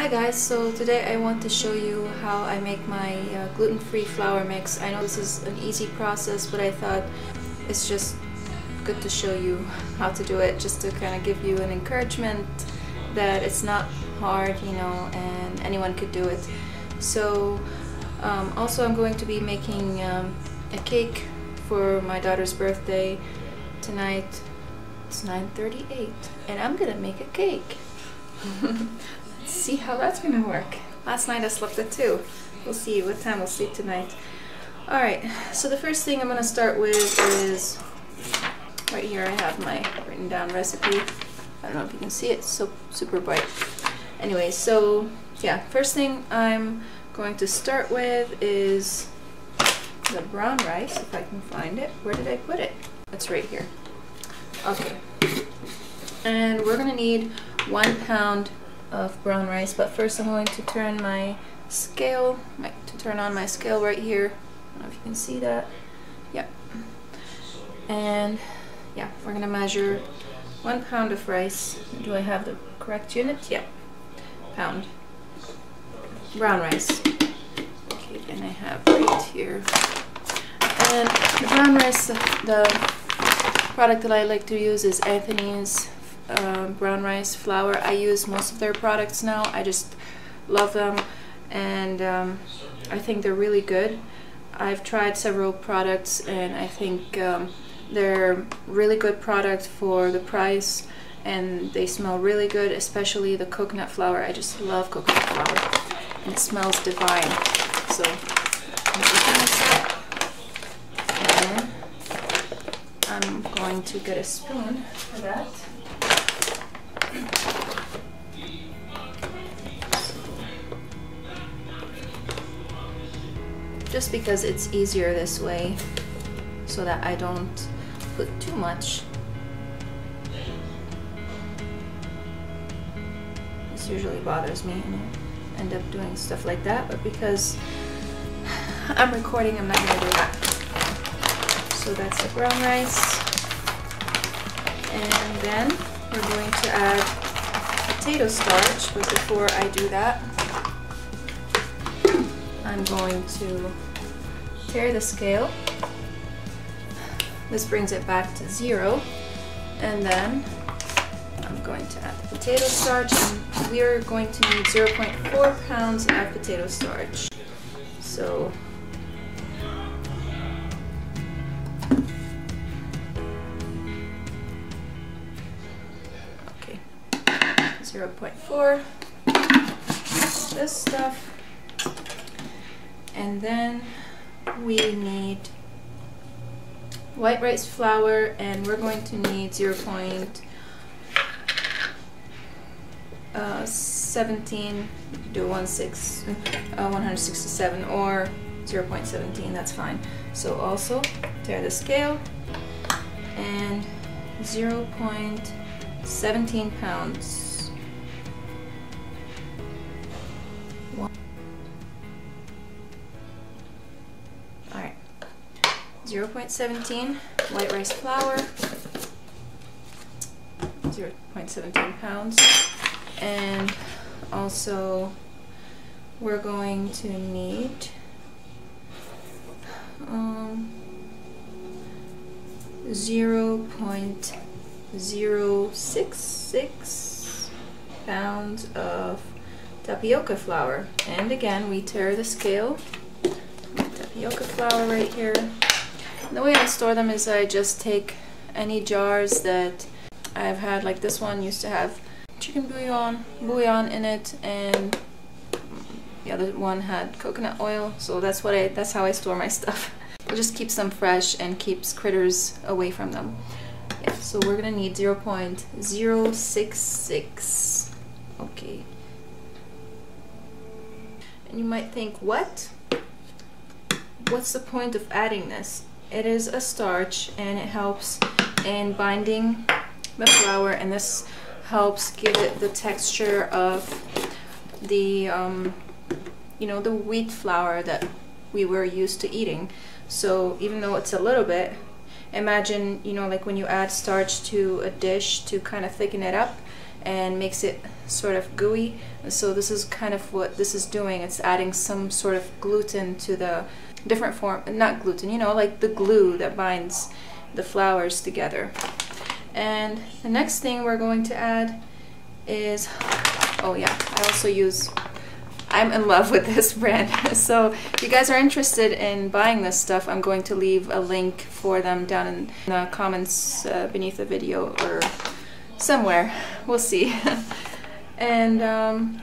Hi guys, so today I want to show you how I make my gluten-free flour mix. I know this is an easy process, but I thought it's just good to show you how to do it, just to kind of give you an encouragement that it's not hard, you know, and anyone could do it. So also I'm going to be making a cake for my daughter's birthday tonight. It's 9:38 and I'm gonna make a cake. Let's see how that's gonna work. Last night I slept at 2. We'll see what time we'll sleep tonight. Alright, so the first thing I'm gonna start with is, right here I have my written down recipe. I don't know if you can see it, it's so super bright. Anyway, so yeah, first thing I'm going to start with is the brown rice, if I can find it. Where did I put it? It's right here. Okay, and we're gonna need 1 pound of brown rice, but first I'm going to turn my scale, turn on my scale right here. I don't know if you can see that. Yep. And yeah, we're gonna measure 1 pound of rice. Do I have the correct unit? Yeah, pound. Brown rice. Okay, and I have right here. And the brown rice, the product that I like to use is Anthony's brown rice flour. I use most of their products now. I just love them, and I think they're really good. I've tried several products and I think they're really good product for the price, and they smell really good, especially the coconut flour. I just love coconut flour and it smells divine. So I'm going to get a spoon for that. Just because it's easier this way, so that I don't put too much. This usually bothers me and I end up doing stuff like that, but because I'm recording, I'm not going to do that. So that's the brown rice, and then we're going to add potato starch, but before I do that, I'm going to tare the scale. This brings it back to 0, and then I'm going to add the potato starch, and we are going to need 0.4 pounds of potato starch. So okay, 0.4, this stuff. And then we need white rice flour, and we're going to need 0.17, you could do 167 or 0.17, that's fine. So also tare the scale, and 0.17 pounds. 0.17 white rice flour, 0.17 pounds, and also we're going to need 0.066 pounds of tapioca flour. And again, we tare the scale. Tapioca flour right here. The way I store them is I just take any jars that I've had, like this one used to have chicken bouillon in it, and the other one had coconut oil, so that's how I store my stuff. It just keeps them fresh and keeps critters away from them. Yeah, so we're gonna need 0.066. Okay. And you might think, what's the point of adding this? It is a starch, and it helps in binding the flour, and this helps give it the texture of the you know, the wheat flour that we were used to eating. So even though it's a little bit, imagine, you know, like when you add starch to a dish to kind of thicken it up, and makes it sort of gooey. So this is kind of what this is doing. It's adding some sort of gluten to the different form, not gluten, you know, like the glue that binds the flours together. And the next thing we're going to add is, oh yeah, I also use, I'm in love with this brand. So if you guys are interested in buying this stuff, I'm going to leave a link for them down in the comments beneath the video or somewhere. We'll see. And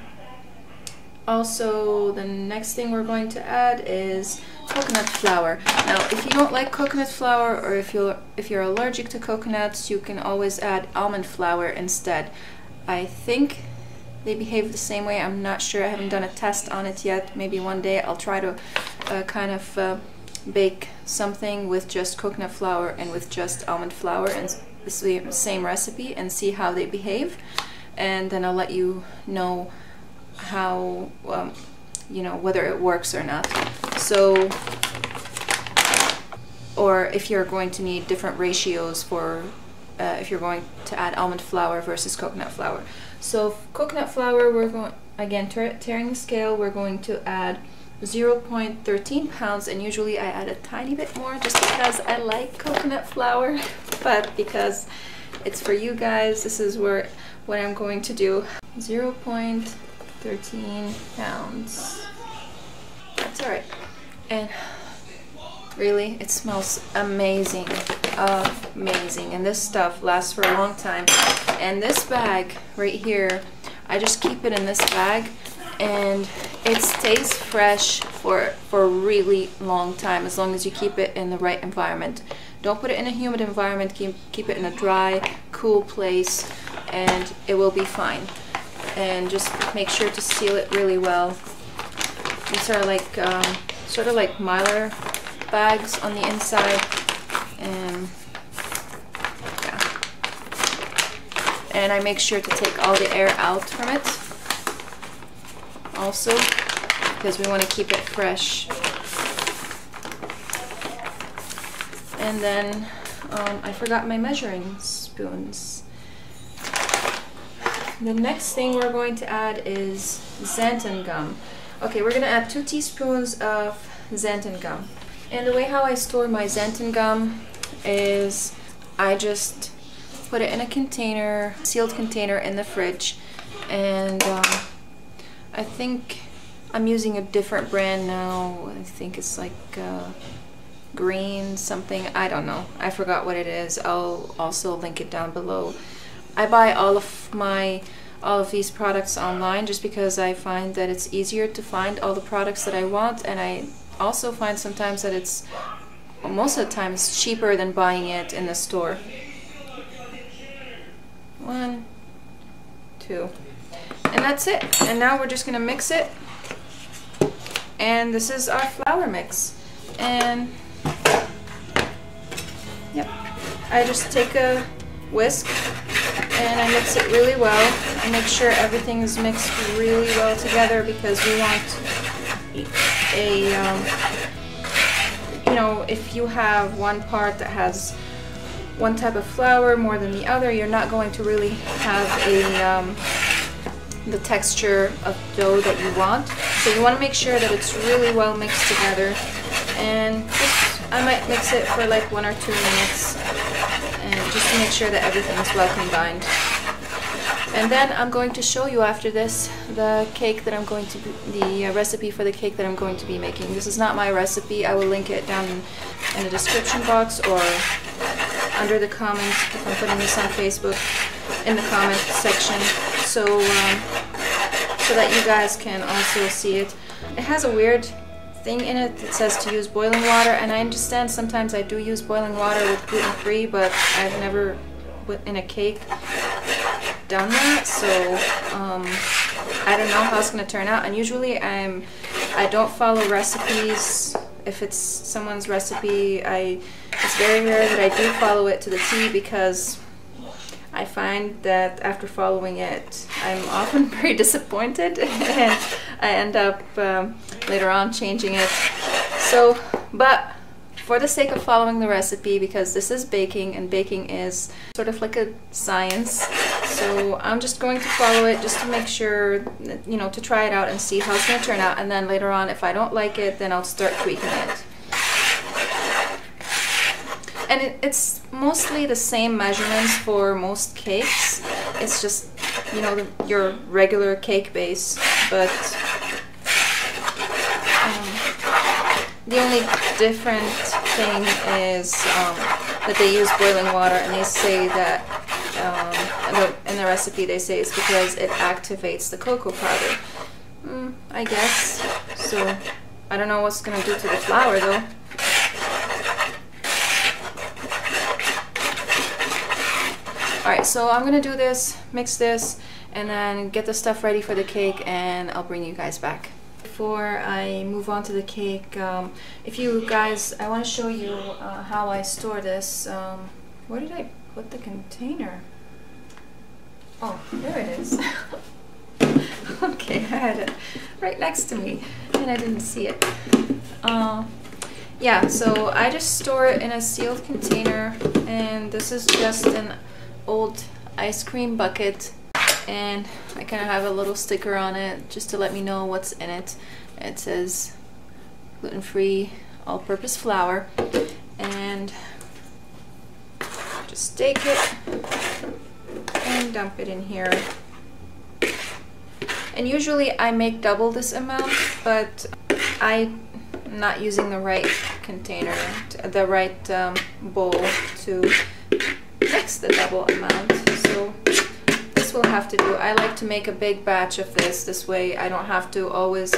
also the next thing we're going to add is coconut flour. Now if you don't like coconut flour, or if you're allergic to coconuts, you can always add almond flour instead. I think they behave the same way. I'm not sure. I haven't done a test on it yet. Maybe one day I'll try to kind of bake something with just coconut flour and with just almond flour and the same recipe and see how they behave. And then I'll let you know how, you know, whether it works or not. So, or if you're going to need different ratios for if you're going to add almond flour versus coconut flour. So coconut flour, we're going, again, tearing the scale, we're going to add 0.13 pounds, and usually I add a tiny bit more just because I like coconut flour, but because it's for you guys, this is what I'm going to do. 0.13 pounds. That's alright. And really, it smells amazing. Amazing. And this stuff lasts for a long time. And this bag right here, I just keep it in this bag and it stays fresh for a really long time, as long as you keep it in the right environment. Don't put it in a humid environment, keep it in a dry, cool place, and it will be fine. And just make sure to seal it really well. These are like sort of like Mylar bags on the inside, and yeah. And I make sure to take all the air out from it also, because we want to keep it fresh. And then I forgot my measuring spoons. The next thing we're going to add is xanthan gum. Okay, we're going to add 2 teaspoons of xanthan gum. And the way how I store my xanthan gum is I just put it in a container, sealed container in the fridge. And I think I'm using a different brand now. I think it's like green something, I don't know. I forgot what it is. I'll also link it down below. I buy all of these products online just because I find that it's easier to find all the products that I want, and I also find sometimes that it's, well, most of the time it's cheaper than buying it in the store. 1, 2, and that's it. And now we're just gonna mix it, and this is our flour mix. And yep, I just take a whisk and I mix it really well. I make sure everything is mixed really well together, because we want a, you know, if you have one part that has one type of flour more than the other, you're not going to really have a, the texture of dough that you want. So you want to make sure that it's really well mixed together. And just, I might mix it for like 1 or 2 minutes, and just to make sure that everything is well combined. And then I'm going to show you after this the cake that I'm going to be, the recipe for the cake that I'm going to be making. This is not my recipe. I will link it down in the description box or under the comments if I'm putting this on Facebook, in the comment section, so that you guys can also see it. It has a weird thing in it that says to use boiling water, and I understand sometimes I do use boiling water with gluten-free, but I've never in a cake done that, so I don't know how it's going to turn out. And usually I don't follow recipes. If it's someone's recipe, it's very rare that I do follow it to the T, because I find that after following it, I'm often very disappointed and I end up later on changing it. So, but for the sake of following the recipe, because this is baking and baking is sort of like a science, So I'm just going to follow it just to make sure, you know, to try it out and see how it's going to turn out. And then later on, if I don't like it, then I'll start tweaking it. And it's mostly the same measurements for most cakes. It's just, you know, your regular cake base, but the only different thing is that they use boiling water, and they say that in the recipe they say it's because it activates the cocoa powder. I guess. So I don't know what's gonna do to the flour though. Alright, so I'm gonna do this, mix this, and then get the stuff ready for the cake, and I'll bring you guys back. Before I move on to the cake, if you guys, I want to show you how I store this. Where did I put the container? Oh, there it is. Okay, I had it right next to me and I didn't see it. Yeah, so I just store it in a sealed container, and this is just an old ice cream bucket, and I kind of have a little sticker on it just to let me know what's in it. It says gluten-free all-purpose flour, and just take it and dump it in here. And usually I make double this amount, but I'm not using the right container, the right bowl to mix the double amount, so this will have to do. I like to make a big batch of this way I don't have to always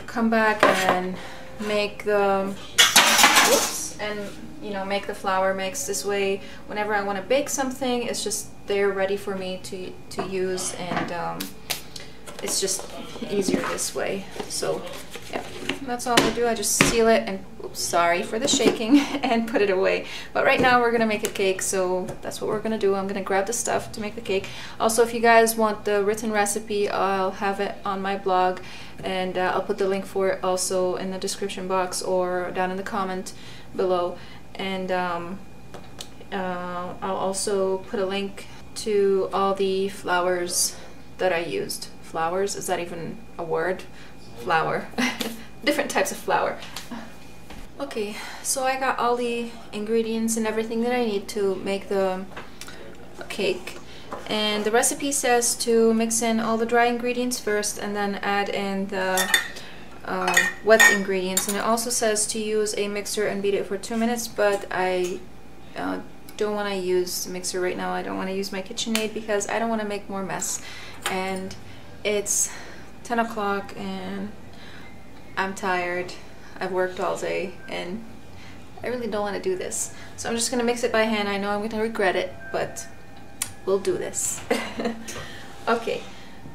come back and make the make the flour mix. This way whenever I want to bake something, it's just there ready for me to use, and it's just easier this way. So yeah, that's all I do. I just seal it and, oops, sorry for the shaking, and put it away. But right now we're gonna make a cake, so that's what we're gonna do. I'm gonna grab the stuff to make the cake. Also, if you guys want the written recipe, I'll have it on my blog, and I'll put the link for it also in the description box or down in the comment below. And I'll also put a link to all the flours that I used. Flowers, is that even a word? Flour. Different types of flour. Okay, so I got all the ingredients and everything that I need to make the cake, and the recipe says to mix in all the dry ingredients first and then add in the wet ingredients, and it also says to use a mixer and beat it for 2 minutes, but I don't want to use the mixer right now. I don't want to use my KitchenAid because I don't want to make more mess, and it's 10 o'clock and I'm tired. I've worked all day and I really don't want to do this. So I'm just going to mix it by hand. I know I'm going to regret it, but we'll do this. Okay,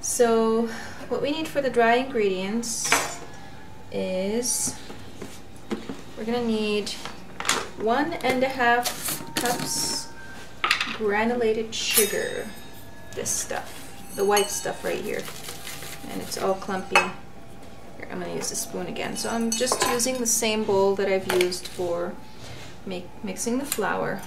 so what we need for the dry ingredients is we're going to need 1.5 cups granulated sugar. This stuff. The white stuff right here, and it's all clumpy. Here, I'm going to use the spoon again. So I'm just using the same bowl that I've used for mixing the flour.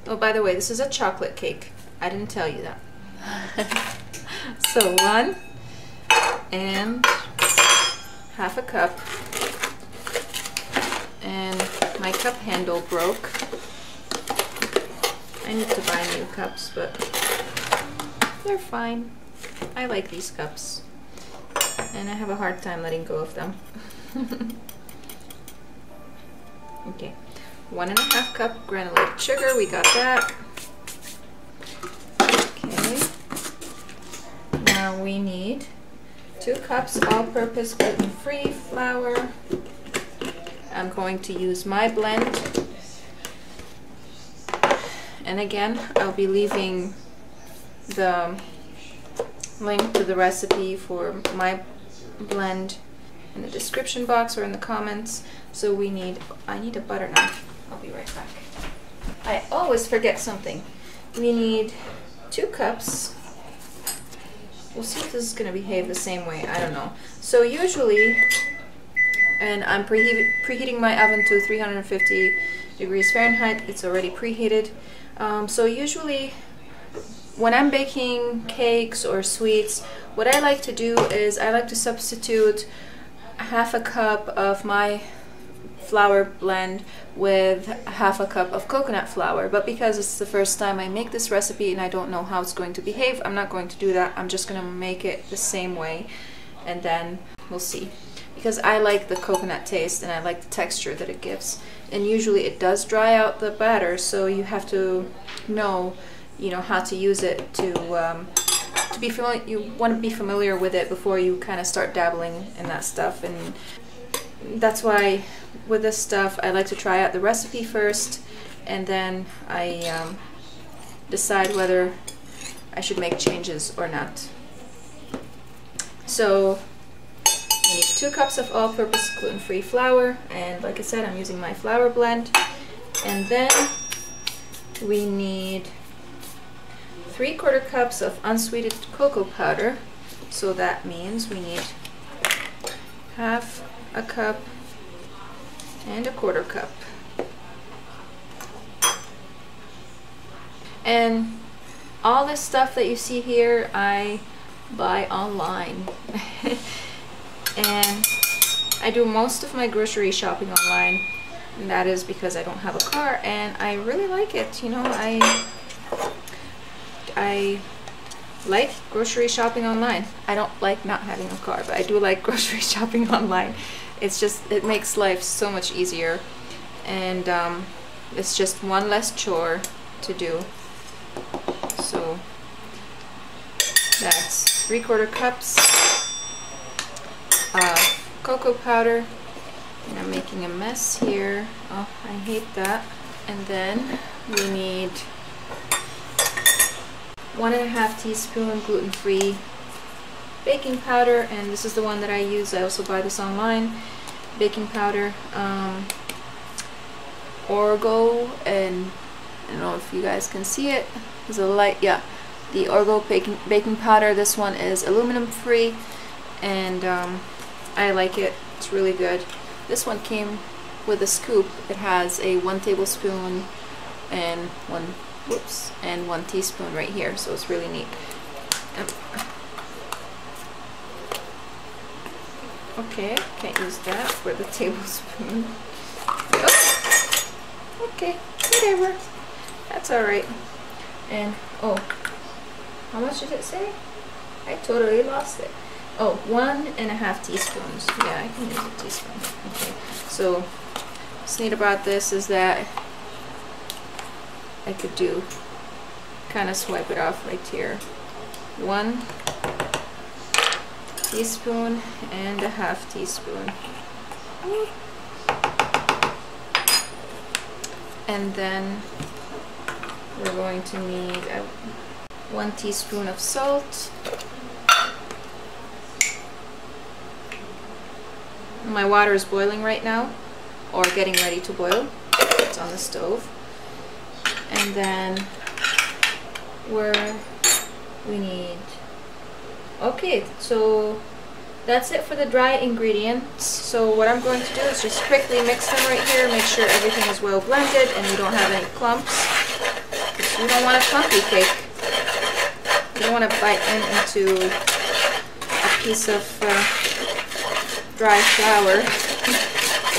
Oh, by the way, this is a chocolate cake. I didn't tell you that. So 1.5 cup, and my cup handle broke. I need to buy new cups, but they're fine. I like these cups, and I have a hard time letting go of them. Okay, 1.5 cup granulated sugar, we got that. Okay, now we need 2 cups all-purpose gluten-free flour. I'm going to use my blend. And again, I'll be leaving the link to the recipe for my blend in the description box or in the comments. So I need a butter knife. I'll be right back. I always forget something. We need 2 cups. We'll see if this is going to behave the same way. I don't know. So usually, and I'm preheating my oven to 350 degrees Fahrenheit. It's already preheated. So usually when I'm baking cakes or sweets, what I like to do is I like to substitute half a cup of my flour blend with half a cup of coconut flour. But because it's the first time I make this recipe and I don't know how it's going to behave, I'm not going to do that. I'm just going to make it the same way, and then we'll see. Because I like the coconut taste and I like the texture that it gives. And usually it does dry out the batter, so you have to know, you know, how to use it to be familiar. You want to be familiar with it before you kind of start dabbling in that stuff. And that's why with this stuff I like to try out the recipe first, and then I decide whether I should make changes or not. So we need 2 cups of all-purpose gluten-free flour, and like I said, I'm using my flour blend. And then we need 3/4 cups of unsweetened cocoa powder, so that means we need half a cup and 1/4 cup. And all this stuff that you see here I buy online. And I do most of my grocery shopping online, and that is because I don't have a car, and I really like it. You know, I like grocery shopping online. I don't like not having a car, but I do like grocery shopping online. It's just, it makes life so much easier, and it's just one less chore to do. So that's 3/4 cups of cocoa powder, and I'm making a mess here. Oh, I hate that. And then we need 1.5 teaspoon gluten-free baking powder, and this is the one that I use. I also buy this online. Baking powder, Orgo, and I don't know if you guys can see it. There's a light, yeah. The Orgo baking powder. This one is aluminum free, and I like it. It's really good. This one came with a scoop. It has a 1 tablespoon and 1 teaspoon right here, so it's really neat. Okay, can't use that for the tablespoon. Oh, okay, whatever. That's alright. And, oh, how much did it say? I totally lost it. Oh, 1.5 teaspoons. Yeah, I can use a teaspoon. Okay, so what's neat about this is that I could do, kind of swipe it off right here. 1 teaspoon and 1/2 teaspoon. And then we're going to need 1 teaspoon of salt. My water is boiling right now, or getting ready to boil. It's on the stove. And then we need, okay, so that's it for the dry ingredients. So what I'm going to do is just quickly mix them right here, make sure everything is well blended and you don't have any clumps, because you don't want a clumpy cake. You don't want to bite into a piece of dry flour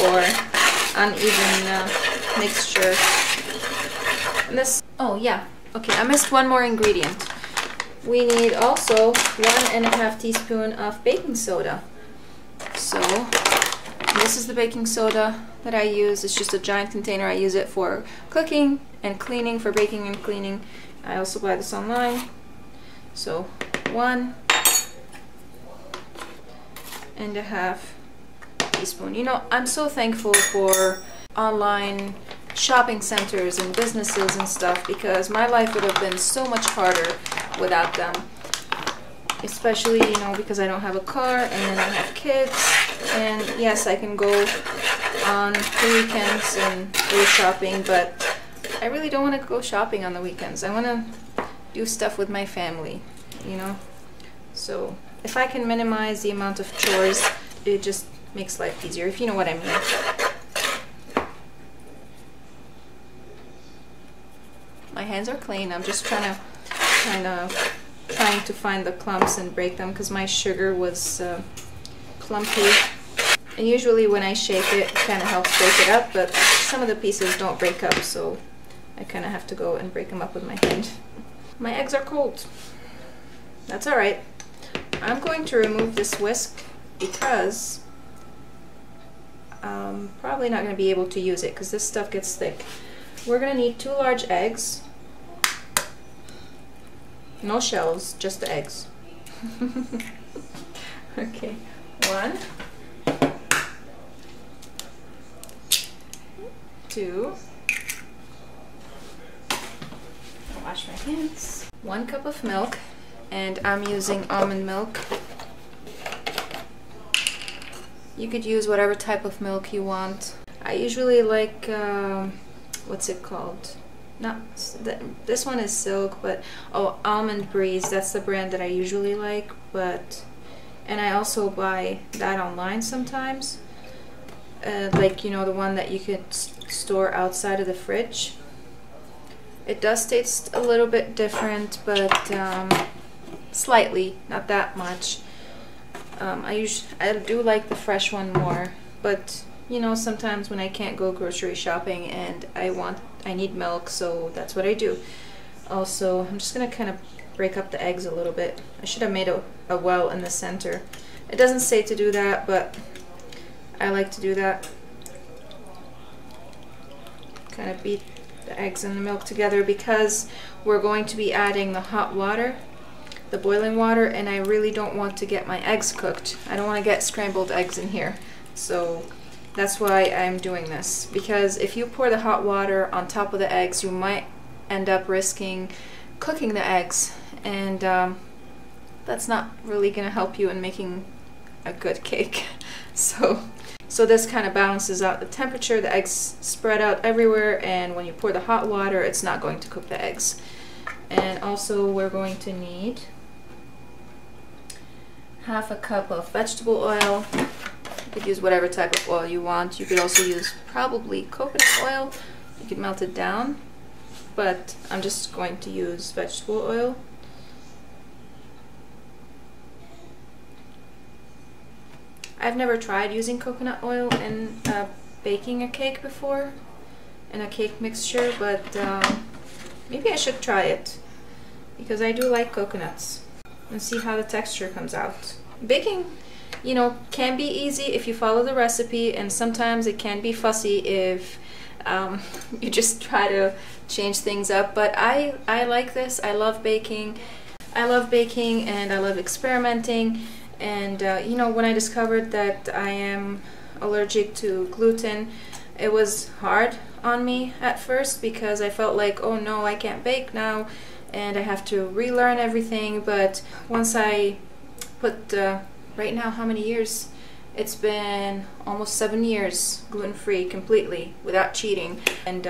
or uneven mixture. And this, oh yeah, okay, I missed one more ingredient. We need also 1.5 teaspoon of baking soda. So this is the baking soda that I use. It's just a giant container. I use it for cooking and cleaning, for baking and cleaning. I also buy this online. So 1.5 teaspoon. You know, I'm so thankful for online shopping centers and businesses and stuff, because my life would have been so much harder without them. Especially, you know, because I don't have a car and then I have kids, and yes, I can go on the weekends and go shopping, but I really don't want to go shopping on the weekends. I want to do stuff with my family, you know. So if I can minimize the amount of chores, it just makes life easier, if you know what I mean. hands are clean. I'm just trying to find the clumps and break them because my sugar was clumpy. And usually when I shake it, it kind of helps break it up, but some of the pieces don't break up, so I kind of have to go and break them up with my hand. My eggs are cold. That's all right. I'm going to remove this whisk because I'm probably not going to be able to use it because this stuff gets thick. We're going to need 2 large eggs. No shells, just the eggs. Okay, 1, 2. I'll wash my hands. 1 cup of milk, and I'm using almond milk. You could use whatever type of milk you want. I usually like, what's it called? Not this one is Silk, but oh, Almond Breeze. That's the brand that I usually like. And I also buy that online sometimes. Like, you know, the one that you could store outside of the fridge. It does taste a little bit different, but slightly, not that much. I do like the fresh one more, but you know, sometimes when I can't go grocery shopping and I need milk, so that's what I do. Also, I'm just gonna kind of break up the eggs a little bit. I should have made a well in the center. It doesn't say to do that, but I like to do that. Kind of beat the eggs and the milk together because we're going to be adding the hot water, the boiling water, and I really don't want to get my eggs cooked. I don't want to get scrambled eggs in here. So that's why I'm doing this, because if you pour the hot water on top of the eggs, you might end up risking cooking the eggs, and that's not really going to help you in making a good cake. So this kind of balances out the temperature. The eggs spread out everywhere, and when you pour the hot water, it's not going to cook the eggs. And also we're going to need half a cup of vegetable oil. You could use whatever type of oil you want. You could also use probably coconut oil. You could melt it down, but I'm just going to use vegetable oil. I've never tried using coconut oil in baking a cake before, in a cake mixture, but maybe I should try it because I do like coconuts, and see how the texture comes out. Baking, you know, can be easy if you follow the recipe, and sometimes it can be fussy if you just try to change things up, but I like this. I love baking. I love baking and I love experimenting. And you know, when I discovered that I am allergic to gluten, it was hard on me at first because I felt like, oh no, I can't bake now and I have to relearn everything. But once I put, right now, how many years? It's been almost 7 years gluten-free completely without cheating, and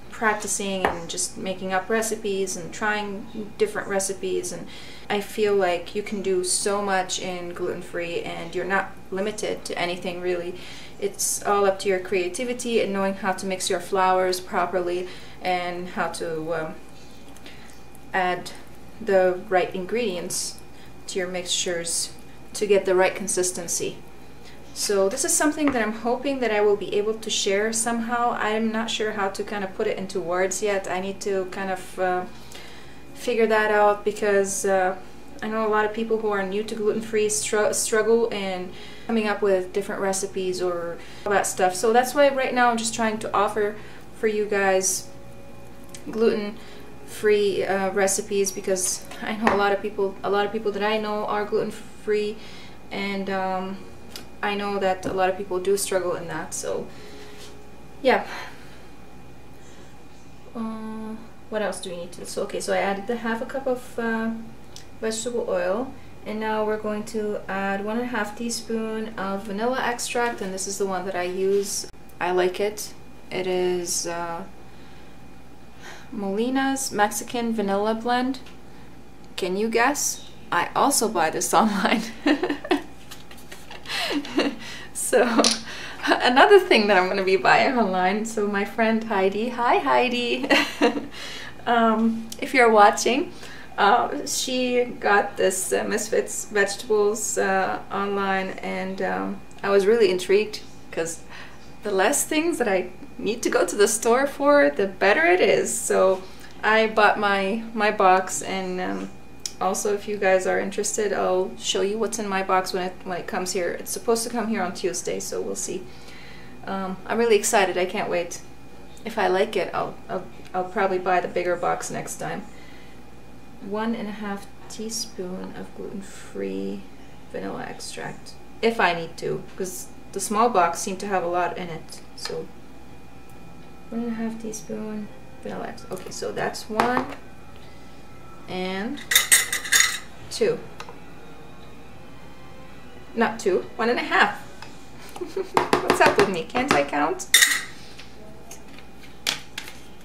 practicing and just making up recipes and trying different recipes, and I feel like you can do so much in gluten-free and you're not limited to anything really. It's all up to your creativity and knowing how to mix your flours properly and how to add the right ingredients to your mixtures to get the right consistency. So this is something that I'm hoping that I will be able to share somehow. I'm not sure how to kind of put it into words yet. I need to kind of figure that out, because I know a lot of people who are new to gluten-free struggle in coming up with different recipes or all that stuff. So that's why right now I'm just trying to offer for you guys gluten-free recipes, because I know a lot of people that I know are gluten-free, and I know that a lot of people do struggle in that. So yeah. What else do we need to? So okay, so I added the half a cup of vegetable oil, and now we're going to add 1.5 teaspoon of vanilla extract, and this is the one that I use. I like it. It is Molina's Mexican Vanilla Blend. Can you guess? I also buy this online. So another thing that I'm going to be buying online, so my friend Heidi, hi Heidi, if you're watching, she got this Misfits vegetables online, and I was really intrigued because the less things that I need to go to the store for, the better it is. So I bought my box, and also if you guys are interested, I'll show you what's in my box when it comes here. It's supposed to come here on Tuesday, so we'll see. I'm really excited. I can't wait. If I like it, I'll probably buy the bigger box next time. 1.5 teaspoon of gluten-free vanilla extract, if I need to, because the small box seemed to have a lot in it. So 1.5 teaspoon vanilla extract. Okay, so that's 1 and 2. Not 2, 1.5. What's up with me? Can't I count?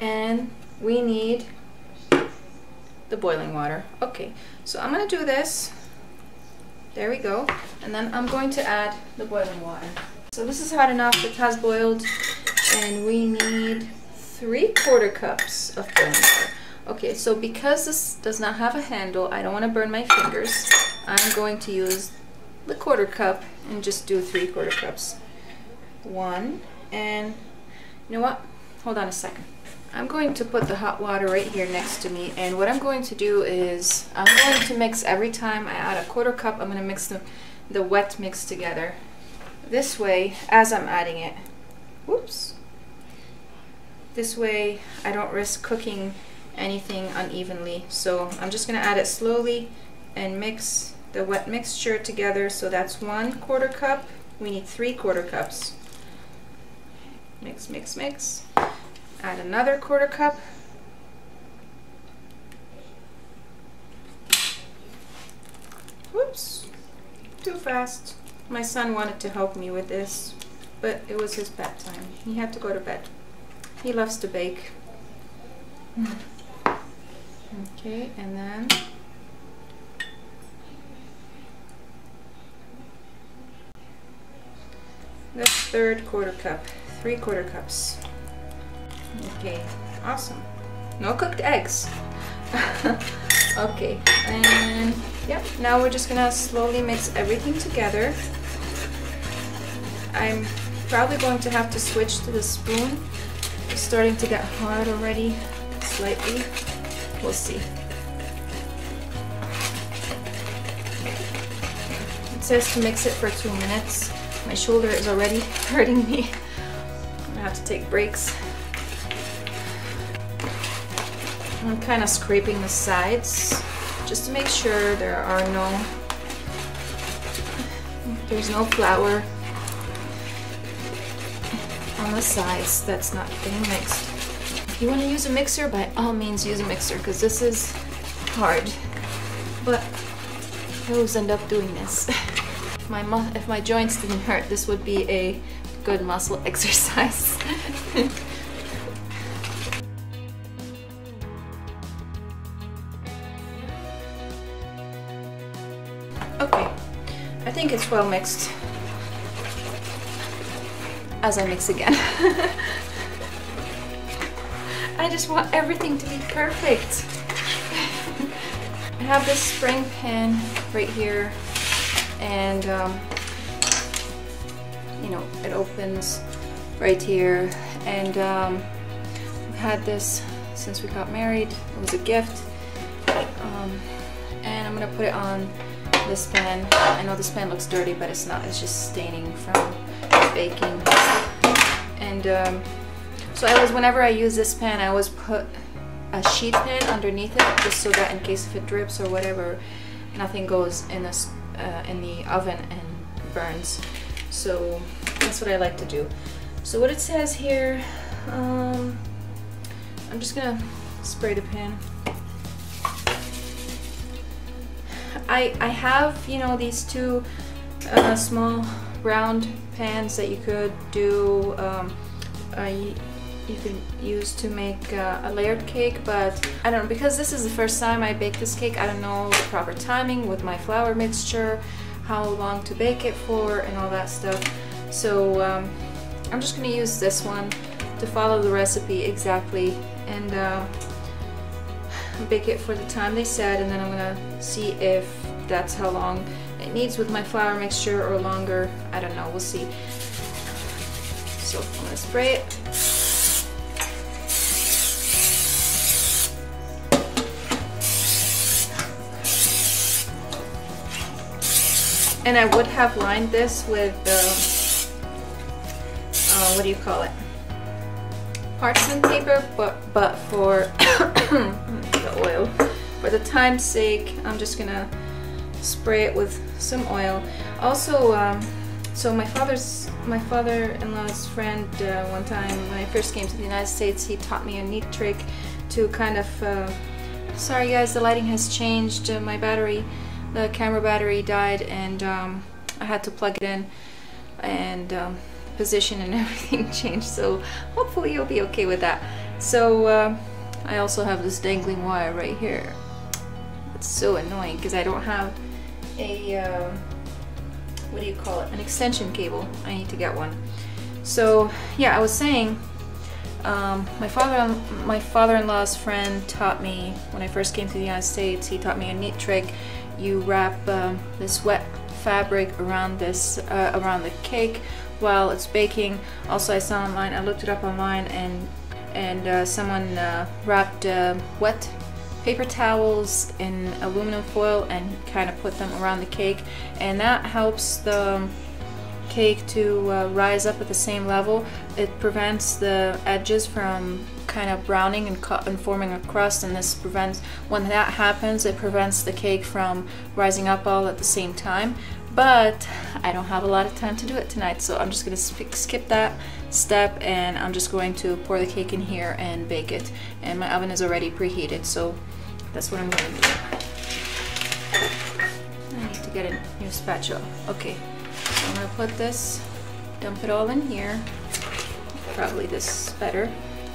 And we need the boiling water. Okay, so I'm gonna do this. There we go. And then I'm going to add the boiling water. So this is hot enough, it has boiled, and we need 3/4 cups of boiling water. Okay, so because this does not have a handle, I don't want to burn my fingers. I'm going to use the 1/4 cup and just do 3/4 cups. 1, and you know what? Hold on a second. I'm going to put the hot water right here next to me, and what I'm going to do is I'm going to mix every time I add a 1/4 cup. I'm going to mix the wet mix together. This way, as I'm adding it, whoops, this way I don't risk cooking anything unevenly. So I'm just going to add it slowly and mix the wet mixture together. So that's 1/4 cup. We need 3/4 cups. Mix, mix, mix. Add another 1/4 cup. Whoops, too fast. My son wanted to help me with this, but it was his bedtime. He had to go to bed. He loves to bake. Okay, and then the third 1/4 cup, 3/4 cups. Okay, awesome. No cooked eggs. Okay, and yep, now we're just gonna slowly mix everything together. I'm probably going to have to switch to the spoon. It's starting to get hard already, slightly. We'll see. It says to mix it for 2 minutes. My shoulder is already hurting me. I'm gonna have to take breaks. I'm kind of scraping the sides just to make sure there's no flour on the sides that's not getting mixed. If you want to use a mixer, by all means use a mixer, because this is hard, but I always end up doing this. If my joints didn't hurt, this would be a good muscle exercise. Okay, I think it's well mixed. As I mix again. I just want everything to be perfect. I have this spring pan right here, and you know, it opens right here, and we've had this since we got married. It was a gift, and I'm gonna put it on this pan. I know this pan looks dirty, but it's not. It's just staining from baking. And so whenever I use this pan, I always put a sheet pan underneath it, just so that in case if it drips or whatever, nothing goes in the oven and burns. So that's what I like to do. So what it says here, I'm just gonna spray the pan. I have, you know, these two small round pans that you could do, you can use to make a layered cake, but I don't know, because this is the first time I bake this cake, I don't know the proper timing with my flour mixture, how long to bake it for, and all that stuff. So I'm just gonna use this one to follow the recipe exactly, and bake it for the time they said, and then I'm gonna see if that's how long it needs with my flour mixture or longer. I don't know, we'll see. So I'm gonna spray it. And I would have lined this with what do you call it? Parchment paper, but for the oil, for the time's sake, I'm just gonna spray it with some oil. Also, so my father-in-law's friend, one time when I first came to the United States, he taught me a neat trick to kind of, sorry guys, the lighting has changed. My battery, the camera battery died, and I had to plug it in, and position and everything changed, so hopefully you'll be okay with that. So I also have this dangling wire right here. It's so annoying because I don't have a what do you call it, an extension cable. I need to get one. So yeah, I was saying my father-in-law's friend taught me, when I first came to the United States, he taught me a neat trick. You wrap this wet fabric around this around the cake while it's baking. Also, I saw online, I looked it up online, and someone wrapped wet paper towels in aluminum foil and kind of put them around the cake, and that helps the cake to rise up at the same level. It prevents the edges from kind of browning and forming a crust, and this prevents, when that happens, it prevents the cake from rising up all at the same time. But I don't have a lot of time to do it tonight, so I'm just going to skip that step, and I'm just going to pour the cake in here and bake it. And my oven is already preheated, so that's what I'm going to do. I need to get a new spatula. Okay, so I'm going to put this, dump it all in here. Probably this is better.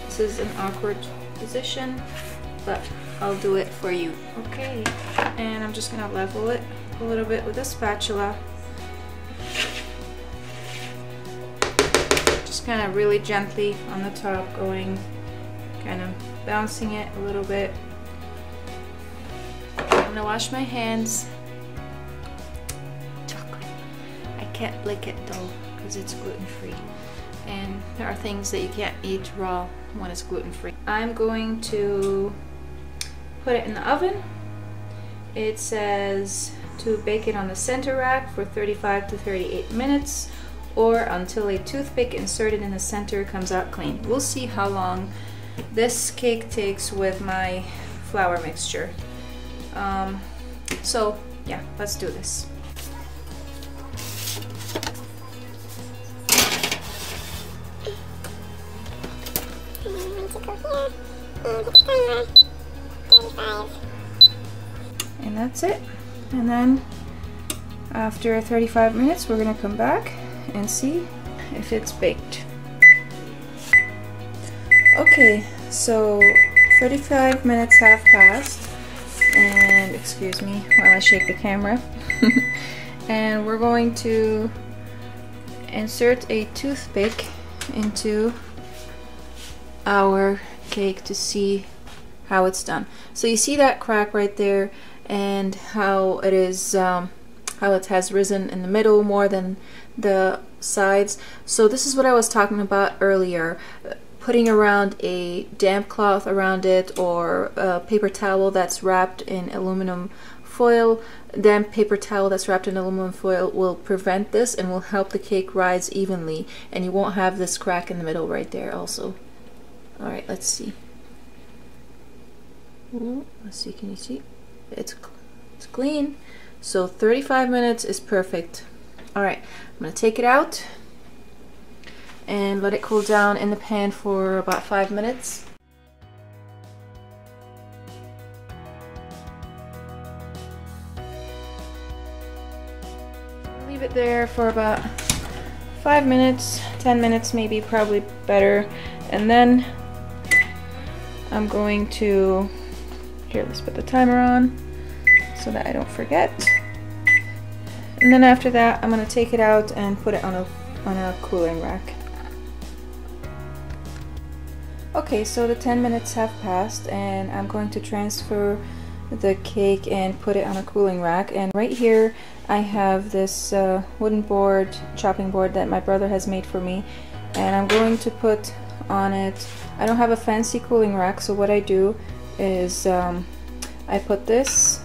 This is an awkward position, but I'll do it for you. Okay, and I'm just going to level it a little bit with a spatula. Just kind of really gently on the top, going, kind of bouncing it a little bit. I'm gonna wash my hands. Chocolate. I can't lick it though because it's gluten-free, and there are things that you can't eat raw when it's gluten-free. I'm going to put it in the oven. It says to bake it on the center rack for 35 to 38 minutes, or until a toothpick inserted in the center comes out clean. We'll see how long this cake takes with my flour mixture. So yeah, let's do this. And that's it. And then after 35 minutes, we're gonna come back and see if it's baked. Okay, so 35 minutes have passed, and excuse me while I shake the camera. And we're going to insert a toothpick into our cake to see how it's done. So you see that crack right there, and how it is, how it has risen in the middle more than the sides. So this is what I was talking about earlier. Putting around a damp cloth around it, or a paper towel that's wrapped in aluminum foil. Damp paper towel that's wrapped in aluminum foil will prevent this and will help the cake rise evenly, and you won't have this crack in the middle right there also. Alright, let's see. Ooh, let's see, can you see? It's clean. So 35 minutes is perfect. Alright, I'm going to take it out and let it cool down in the pan for about 5 minutes. Leave it there for about 5 minutes, 10 minutes maybe, probably better. And then I'm going to, here, let's put the timer on so that I don't forget. And then after that, I'm going to take it out and put it on a cooling rack. Okay, so the 10 minutes have passed and I'm going to transfer the cake and put it on a cooling rack. And right here I have this wooden board, chopping board that my brother has made for me, and I'm going to put on it. I don't have a fancy cooling rack, so what I do is I put this,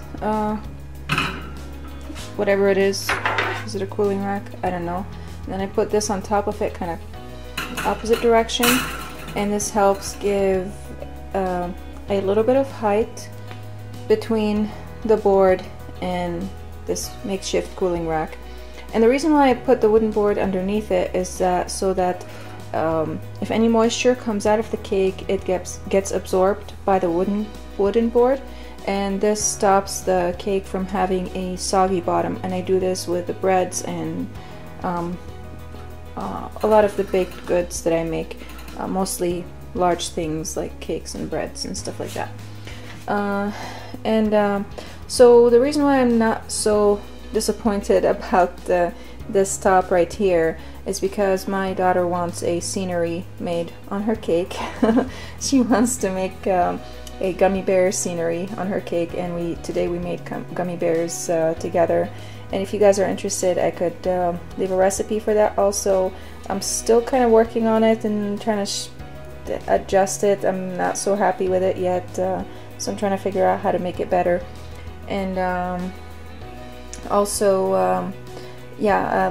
whatever it is it a cooling rack? I don't know. And then I put this on top of it, kind of opposite direction, and this helps give a little bit of height between the board and this makeshift cooling rack. And the reason why I put the wooden board underneath it is that so that if any moisture comes out of the cake, it gets absorbed by the wooden board, and this stops the cake from having a soggy bottom. And I do this with the breads and a lot of the baked goods that I make, mostly large things like cakes and breads and stuff like that. So the reason why I'm not so disappointed about this top right here is because my daughter wants a scenery made on her cake. She wants to make a gummy bear scenery on her cake, and today we made gummy bears together. And if you guys are interested, I could leave a recipe for that also. I'm still kind of working on it and trying to adjust it. I'm not so happy with it yet, so I'm trying to figure out how to make it better. And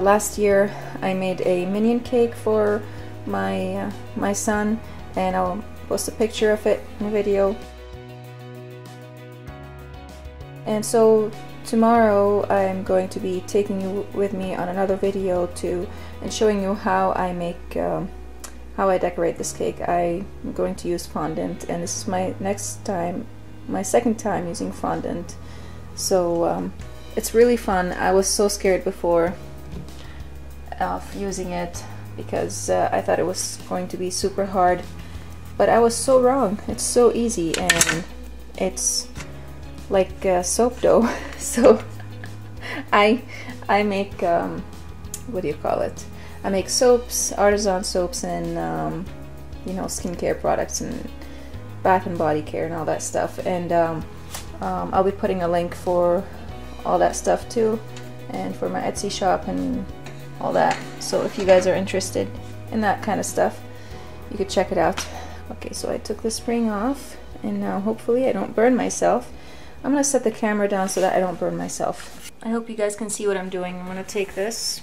last year I made a minion cake for my son, and I'll post a picture of it in a video. And so tomorrow I'm going to be taking you with me on another video and showing you how I make how I decorate this cake. I'm going to use fondant, and this is my second time using fondant. So it's really fun. I was so scared before of using it because I thought it was going to be super hard, but I was so wrong. It's so easy, and it's like soap dough. So I make what do you call it? I make soaps, artisan soaps, and you know, skincare products and bath and body care and all that stuff. And I'll be putting a link for all that stuff too, and for my Etsy shop and all that. So if you guys are interested in that kind of stuff, you could check it out. Okay, so I took the spring off, and now hopefully I don't burn myself. I'm gonna set the camera down so that I don't burn myself. I hope you guys can see what I'm doing. I'm gonna take this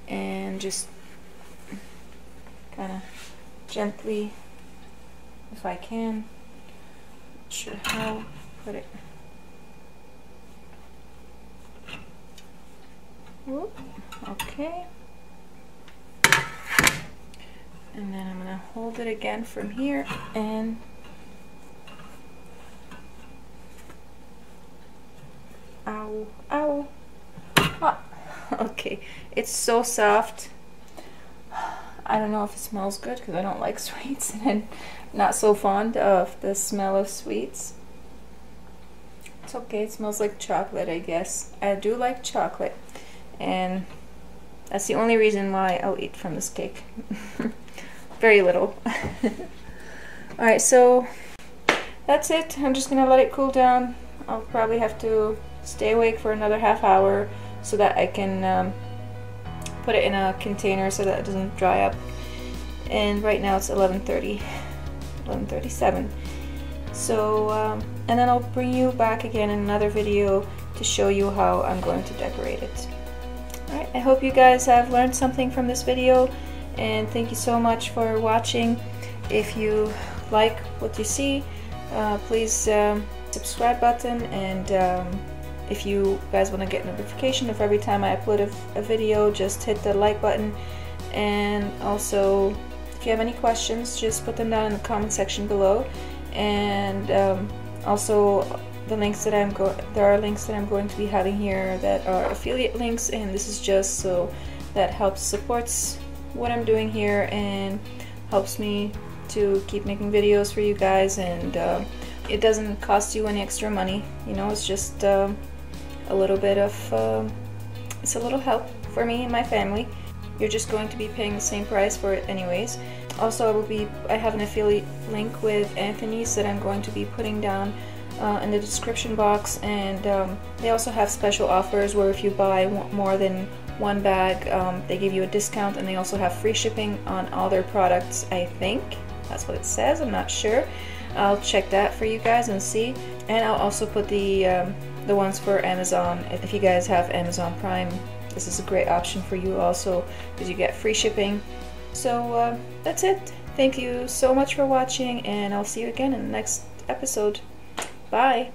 and just kind of gently, if I can, not sure how, put it. Whoop. Okay. And then I'm gonna hold it again from here and ow, ow. Ah. Okay, it's so soft. I don't know if it smells good because I don't like sweets, and I'm not so fond of the smell of sweets. It's okay, it smells like chocolate, I guess. I do like chocolate, and that's the only reason why I'll eat from this cake. Very little. Alright, so that's it. I'm just gonna let it cool down. I'll probably have to stay awake for another half hour so that I can put it in a container so that it doesn't dry up. And right now it's 11:37. So and then I'll bring you back again in another video to show you how I'm going to decorate it. Alright, I hope you guys have learned something from this video, and thank you so much for watching. If you like what you see, please subscribe button, and if you guys want to get notification of every time I upload a video, just hit the like button. And also, if you have any questions, just put them down in the comment section below. And also, the links that there are links that I'm going to be having here that are affiliate links, and this is just so that helps supports what I'm doing here and helps me to keep making videos for you guys. And it doesn't cost you any extra money, you know, it's just a little bit of it's a little help for me and my family. You're just going to be paying the same price for it anyways. Also, I have an affiliate link with Anthony's that I'm going to be putting down in the description box, and they also have special offers where if you buy more than one bag, they give you a discount, and they also have free shipping on all their products. I think that's what it says. I'm not sure. I'll check that for you guys and see, and I'll also put the ones for Amazon. If you guys have Amazon Prime, this is a great option for you also, because you get free shipping. So that's it. Thank you so much for watching, and I'll see you again in the next episode. Bye!